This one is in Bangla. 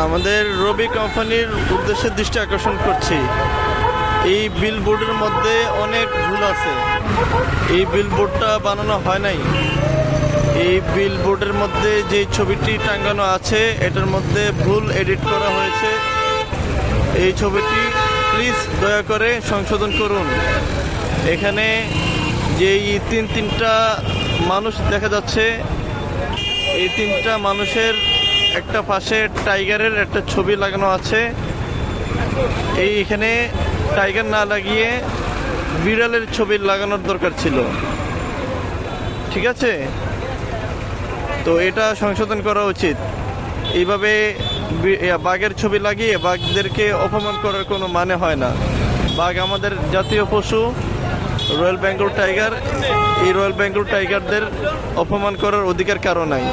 আমাদের রবি কোম্পানির উদ্দেশ্যে দৃষ্টি আকর্ষণ করছি, এই বিলবোর্ডের মধ্যে অনেক ভুল আছে। এই বিলবোর্ডটা বানানো হয় নাই। এই বিলবোর্ডের মধ্যে যে ছবিটি টাঙ্গানো আছে এটার মধ্যে ভুল এডিট করা হয়েছে। এই ছবিটি প্লিজ দয়া করে সংশোধন করুন। এখানে যেই তিনটা মানুষ দেখা যাচ্ছে, এই তিনটা মানুষের একটা পাশে টাইগারের একটা ছবি লাগানো আছে। এখানে টাইগার না লাগিয়ে বিড়ালের ছবি লাগানোর দরকার ছিল। ঠিক আছে, তো এটা সংশোধন করা উচিত। এইভাবে বাঘের ছবি লাগিয়ে বাঘদেরকে অপমান করার কোনো মানে হয় না। বাঘ আমাদের জাতীয় পশু, রয়্যাল বেঙ্গল টাইগার। এই রয়্যাল বেঙ্গল টাইগারদের অপমান করার অধিকার কারো নাই।